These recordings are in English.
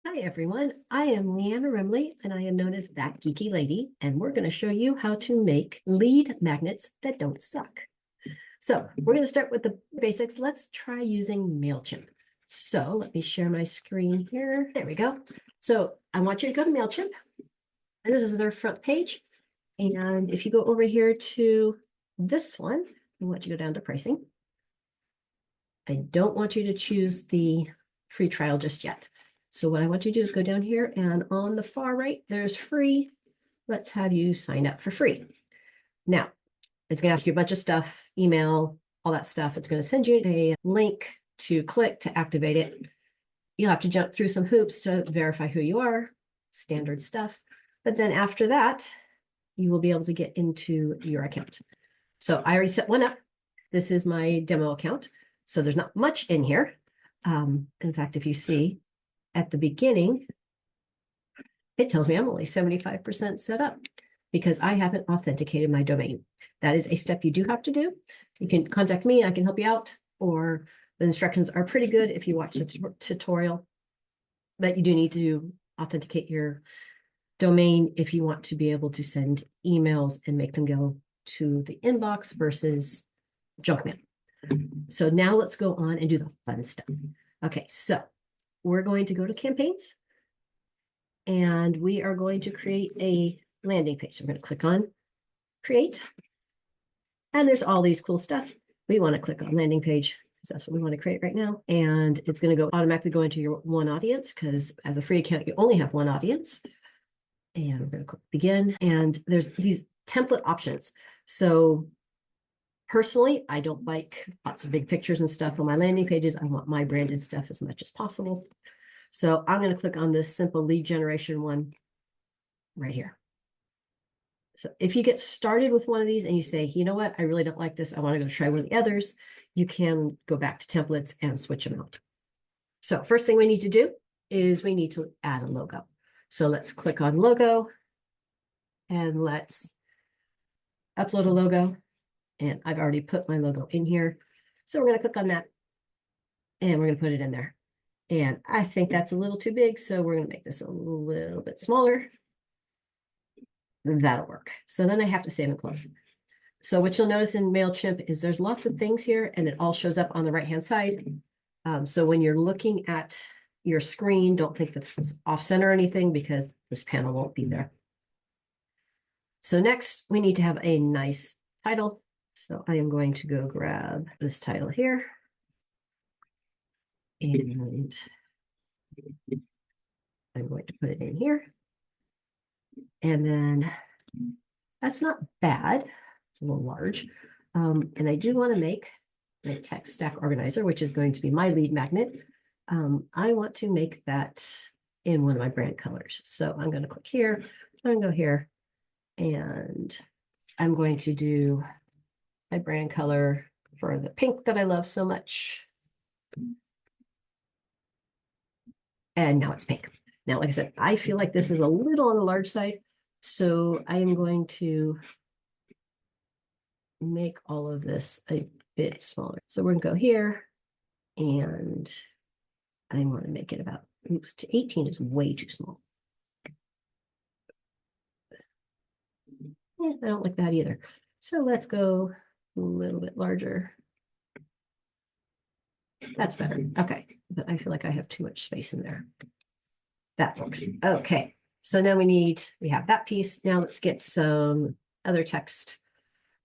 Hi everyone, I am Leanna Remley and I am known as That Geeky Lady, and we're going to show you how to make lead magnets that don't suck. So we're going to start with the basics. Let's try using MailChimp. So let me share my screen here. There we go. So I want you to go to MailChimp, and this is their front page. And if you go over here to this one, I want you to go down to pricing. I don't want you to choose the free trial just yet. So what I want you to do is go down here, and on the far right, there's free. Let's have you sign up for free. Now, it's going to ask you a bunch of stuff, email, all that stuff. It's going to send you a link to click to activate it. You'll have to jump through some hoops to verify who you are, standard stuff. But then after that, you will be able to get into your account. So I already set one up. This is my demo account. So there's not much in here. In fact, if you see at the beginning, it tells me I'm only 75% set up because I haven't authenticated my domain. That is a step you do have to do. You can contact me and I can help you out, or the instructions are pretty good if you watch the tutorial, but you do need to authenticate your domain if you want to be able to send emails and make them go to the inbox versus junk mail. So now let's go on and do the fun stuff. Okay, so we're going to go to campaigns and we are going to create a landing page. I'm going to click on create. And there's all these cool stuff. We want to click on landing page because that's what we want to create right now. And it's going to go automatically go into your one audience because as a free account, you only have one audience. And we're going to click begin. And there's these template options. So personally, I don't like lots of big pictures and stuff on my landing pages. I want my branded stuff as much as possible. So I'm going to click on this simple lead generation one right here. So if you get started with one of these and you say, you know what, I really don't like this, I want to go try one of the others, you can go back to templates and switch them out. So first thing we need to do is we need to add a logo. So let's click on logo and let's upload a logo. And I've already put my logo in here. So we're going to click on that and we're going to put it in there. And I think that's a little too big, so we're going to make this a little bit smaller. That'll work. So then I have to save and close. So what you'll notice in MailChimp is there's lots of things here and it all shows up on the right-hand side. So when you're looking at your screen, don't think this is off-center or anything because this panel won't be there. So next, we need to have a nice title. So I am going to go grab this title here. And I'm going to put it in here. And then that's not bad. It's a little large. And I do want to make a text stack organizer, which is going to be my lead magnet. I want to make that in one of my brand colors. So I'm going to click here. I'm going to go here. And I'm going to do my brand color for the pink that I love so much. And now it's pink. Now, like I said, I feel like this is a little on the large side. So I am going to make all of this a bit smaller. So we're gonna go here and I want to make it about, oops, to 18 is way too small. I don't like that either. So let's go a little bit larger. That's better. Okay, but I feel like I have too much space in there. That works. Okay, so now we have that piece. Now let's get some other text.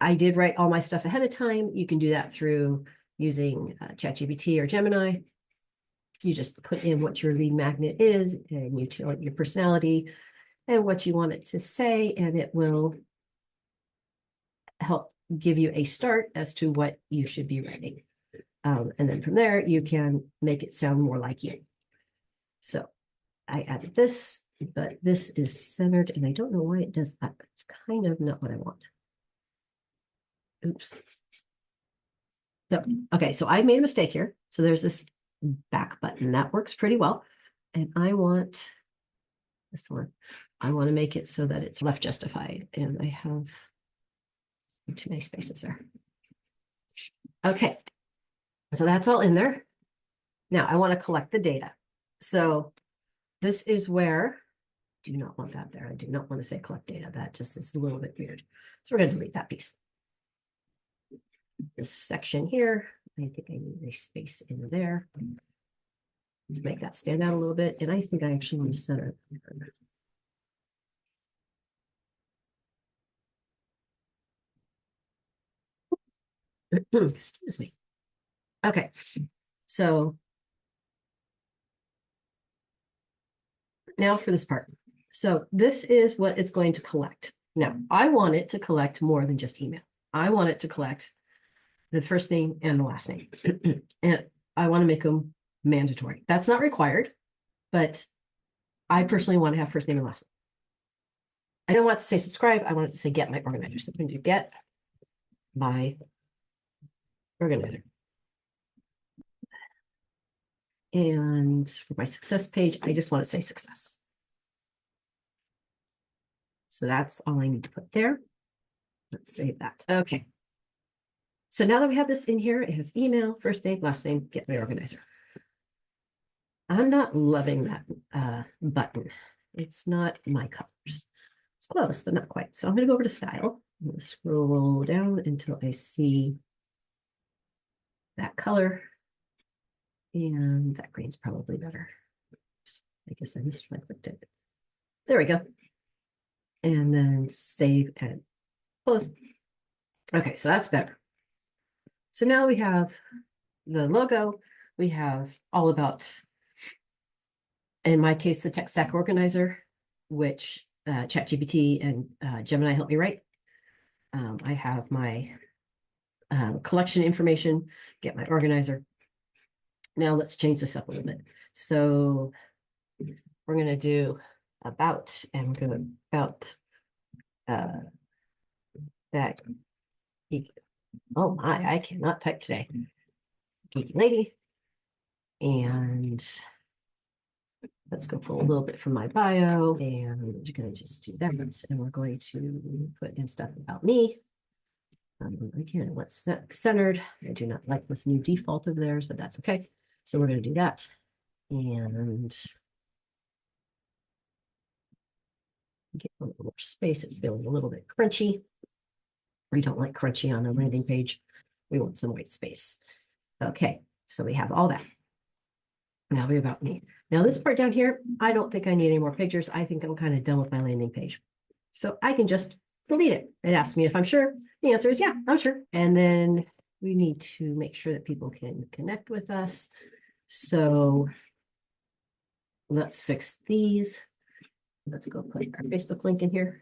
I did write all my stuff ahead of time. You can do that through using ChatGPT or Gemini. You just put in what your lead magnet is and you tell it your personality and what you want it to say, and it will help give you a start as to what you should be writing. And then from there, you can make it sound more like you. So I added this, but this is centered and I don't know why it does that. It's kind of not what I want. Oops. So, okay, so I made a mistake here. So there's this back button that works pretty well. And I want this one. I want to make it so that it's left justified. And I have too many spaces there. Okay, so that's all in there. Now I want to collect the data. So this is where, do not want that there. I do not want to say collect data. That just is a little bit weird. So we're going to delete that piece. This section here, I think I need a space in there. Let's make that stand out a little bit. And I think I actually want to center it. Excuse me. Okay, so now for this part. So this is what it's going to collect. Now, I want it to collect more than just email. I want it to collect the first name and the last name. And I want to make them mandatory. That's not required, but I personally want to have first name and last name. I don't want to say subscribe. I want it to say get my organizer. So I'm going to get my organizer. And for my success page, I just want to say success. So that's all I need to put there. Let's save that. Okay. So now that we have this in here, it has email, first name, last name, get my organizer. I'm not loving that button. It's not my colors. It's close, but not quite. So I'm going to go over to style. I'm going to scroll down until I see that color. And that green's probably better. I guess I just clicked it. There we go. And then save and close. Okay, so that's better. So now we have the logo. We have all about, in my case, the tech stack organizer, which ChatGPT and Gemini helped me write. I have my collection information, get my organizer. Now let's change this up a little bit. So we're going to do about, and we're going to about that. Oh my, I cannot type today. Geeky lady. And let's go pull a little bit from my bio. And we're going to just do that. And we're going to put in stuff about me. Again, what's centered. I do not like this new default of theirs, but that's okay. So we're going to do that. And get a little more space. It's feeling a little bit crunchy. We don't like crunchy on a landing page. We want some white space. Okay, so we have all that. Now we about me. Now this part down here, I don't think I need any more pictures. I think I'm kind of done with my landing page. So I can just delete it. It asks me if I'm sure. The answer is yeah, I'm sure. And then we need to make sure that people can connect with us. So let's fix these. Let's go put our Facebook link in here.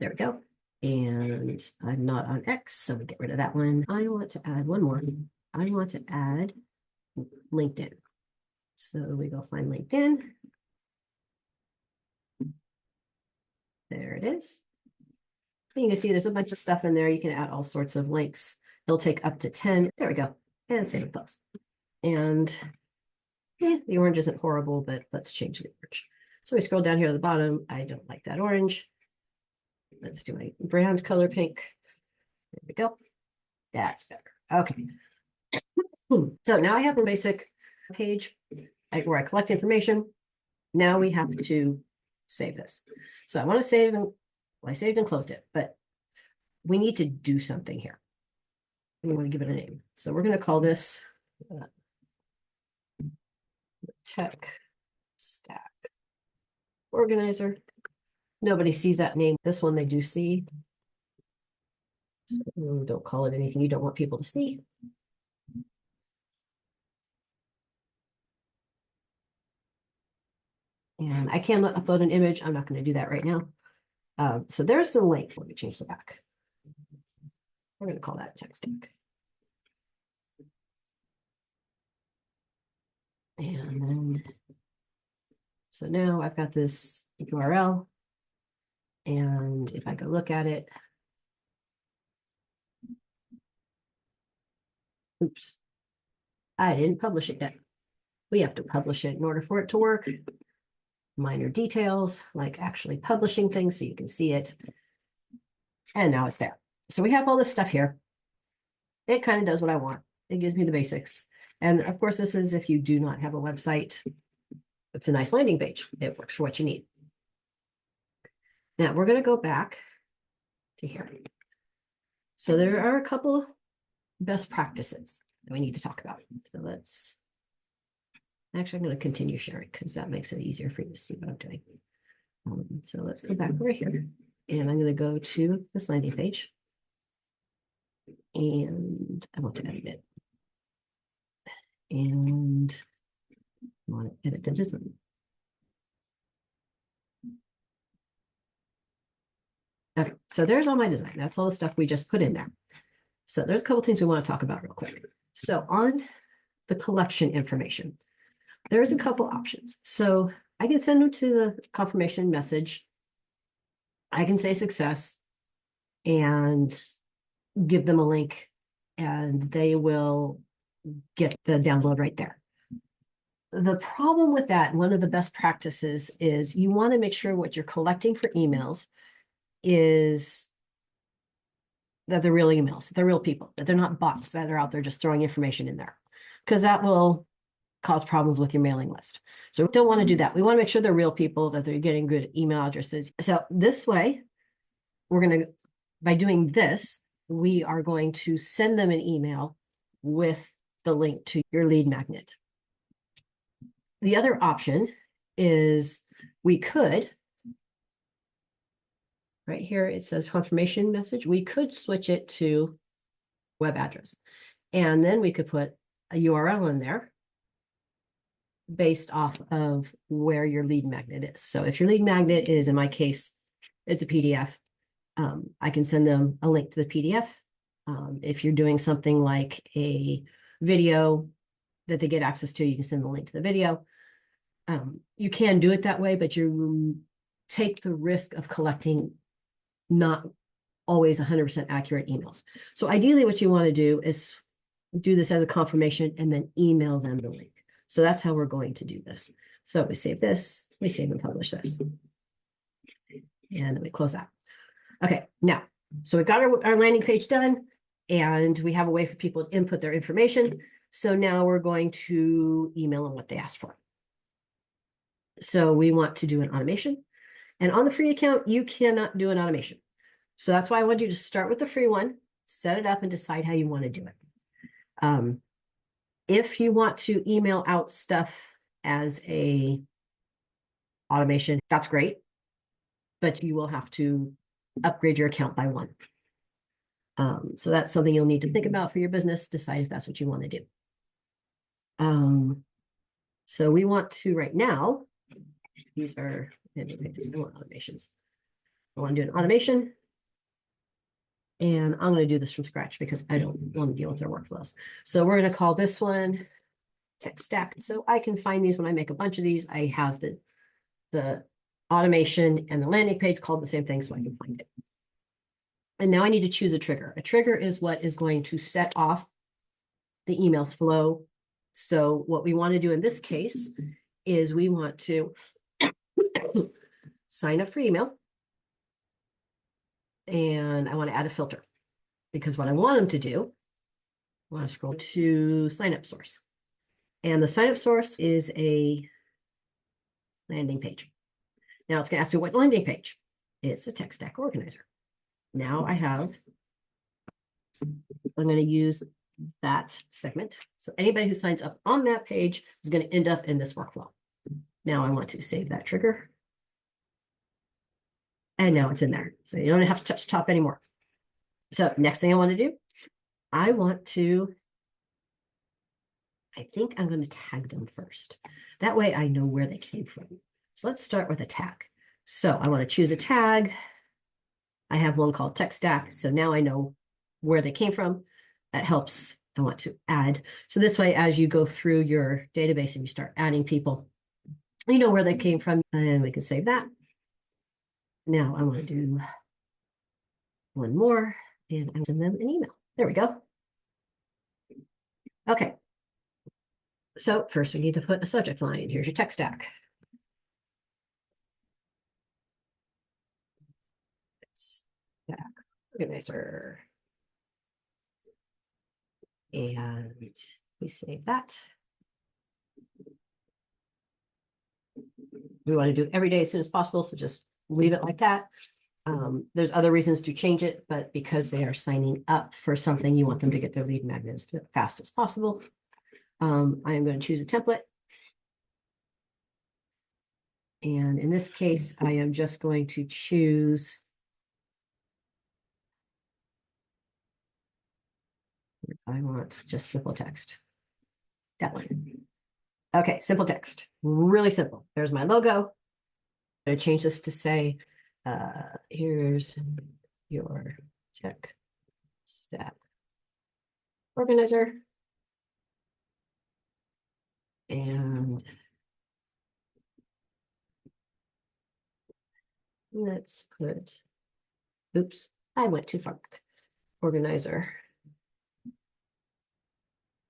There we go. And I'm not on X, so we get rid of that one. I want to add one more. I want to add LinkedIn. So we go find LinkedIn. There it is. You can see there's a bunch of stuff in there. You can add all sorts of links. It'll take up to 10. There we go. And save and close. And the orange isn't horrible, but let's change the orange. So we scroll down here to the bottom. I don't like that orange. Let's do a brand color pink. There we go. That's better. Okay. So now I have a basic page where I collect information. Now we have to save this. So I want to save, and well, I saved and closed it, but we need to do something here. We want to give it a name. So we're going to call this tech stack organizer. Nobody sees that name. This one they do see. So don't call it anything you don't want people to see. And I can upload an image. I'm not going to do that right now. So there's the link. Let me change the back. We're going to call that tech stack. And then, so now I've got this URL. And if I go look at it, oops, I didn't publish it yet. We have to publish it in order for it to work. Minor details, like actually publishing things so you can see it. And now it's there. So we have all this stuff here. It kind of does what I want. It gives me the basics. And of course, this is if you do not have a website. It's a nice landing page. It works for what you need. Now we're going to go back to here. So there are a couple best practices that we need to talk about. So let's, actually, I'm going to continue sharing because that makes it easier for you to see what I'm doing. So let's go back over here and I'm going to go to this landing page and I want to edit it. And I want to edit the design. Okay, so there's all my design. That's all the stuff we just put in there. So there's a couple things we want to talk about real quick. So on the collection information, there's a couple options. So I can send them to the confirmation message. I can say success and give them a link and they will get the download right there. The problem with that, one of the best practices is you want to make sure what you're collecting for emails is that they're real emails, they're real people, that they're not bots that are out there just throwing information in there, because that will cause problems with your mailing list. So we don't want to do that. We want to make sure they're real people, that they're getting good email addresses. So this way, we're going to, by doing this, we are going to send them an email with the link to your lead magnet. The other option is we could, right here, it says confirmation message. We could switch it to web address. And then we could put a URL in there based off of where your lead magnet is. So if your lead magnet is, in my case, it's a PDF, I can send them a link to the PDF. If you're doing something like a video that they get access to, you can send the link to the video. You can do it that way, but you take the risk of collecting not always 100% accurate emails. So ideally what you want to do is do this as a confirmation and then email them the link. So that's how we're going to do this. So we save this, we save and publish this. And then we close that. Okay, now, so we've got our landing page done and we have a way for people to input their information. So now we're going to email them what they asked for. So we want to do an automation. And on the free account, you cannot do an automation. So that's why I want you to start with the free one, set it up and decide how you want to do it. If you want to email out stuff as a automation, that's great, but you will have to upgrade your account by one. So that's something you'll need to think about for your business, decide if that's what you want to do. So we want to right now, these are automations. I want to do an automation. And I'm going to do this from scratch because I don't want to deal with their workflows. So we're going to call this one Tech Stack. So I can find these when I make a bunch of these. I have the automation and the landing page called the same thing, so I can find it. And now I need to choose a trigger. A trigger is what is going to set off the emails flow. So what we want to do in this case is we want to sign up for email. And I want to add a filter because what I want them to do, I want to scroll to sign up source. And the sign up source is a landing page. Now it's going to ask me what landing page. It's a tech stack organizer. Now I have, I'm going to use that segment. So anybody who signs up on that page is going to end up in this workflow. Now I want to save that trigger. And now it's in there. So you don't have to touch the top anymore. So next thing I want to do, I think I'm going to tag them first. That way I know where they came from. So let's start with a tag. So I want to choose a tag. I have one called Tech Stack. So now I know where they came from. That helps. I want to add. So this way, as you go through your database and you start adding people, you know where they came from, and we can save that. Now I want to do one more and I send them an email. There we go. Okay. So first we need to put a subject line. Here's your tech stack. Stack organizer. And we save that. we want to do every day as soon as possible, so just leave it like that. There's other reasons to change it, but because they are signing up for something, you want them to get their lead magnet as fast as possible. I am going to choose a template. And in this case, I am just going to choose. I want just simple text. That one. Okay, simple text, really simple. There's my logo. I'm going to change this to say, here's your tech stack organizer. And let's put, oops, I went too far back. Organizer.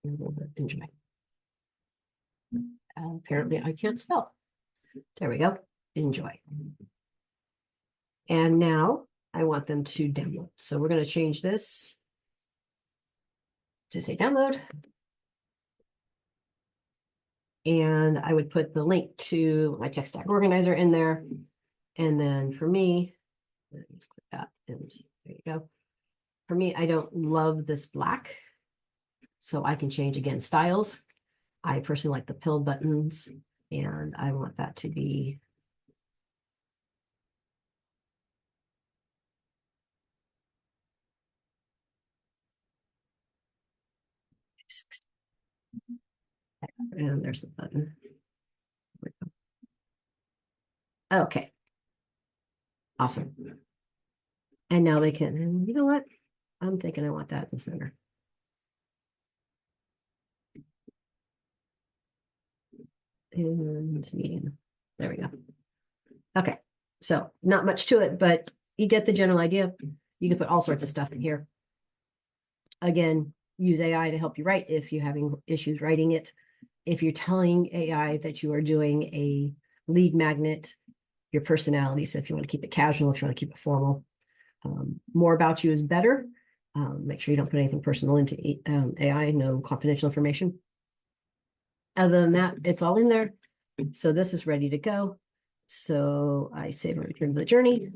Enjoy. Apparently I can't spell. There we go. Enjoy. And now I want them to download. So we're going to change this to say download. And I would put the link to my tech stack organizer in there. And then for me, just click that and there you go. For me, I don't love this black. So I can change again styles. I personally like the pill buttons, and I want that to be and there's the button. Okay. Awesome. And now they can, and you know what? I'm thinking I want that in the center. And medium. There we go. Okay. So not much to it, but you get the general idea. You can put all sorts of stuff in here. Again, use AI to help you write if you're having issues writing it. If you're telling AI that you are doing a lead magnet, your personality. So if you want to keep it casual, if you want to keep it formal, more about you is better. Make sure you don't put anything personal into AI, no confidential information. Other than that, it's all in there. So this is ready to go. So I save and return to the journey.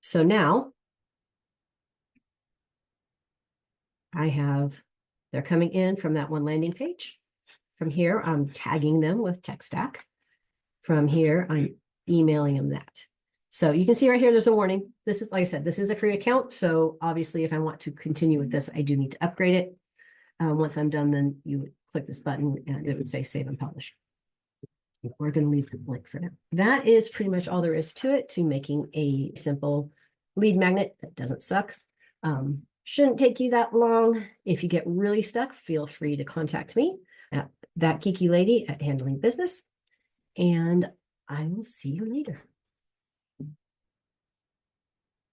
So now I have, they're coming in from that one landing page. From here, I'm tagging them with TechStack. From here, I'm emailing them that. So you can see right here, there's a warning. This is, like I said, this is a free account. So obviously, if I want to continue with this, I do need to upgrade it. Once I'm done, then you would click this button and it would say save and publish. We're going to leave the link for now. That is pretty much all there is to it, to making a simple lead magnet that doesn't suck. Shouldn't take you that long. If you get really stuck, feel free to contact me at That Geeky Lady at Handling Business. And I will see you later.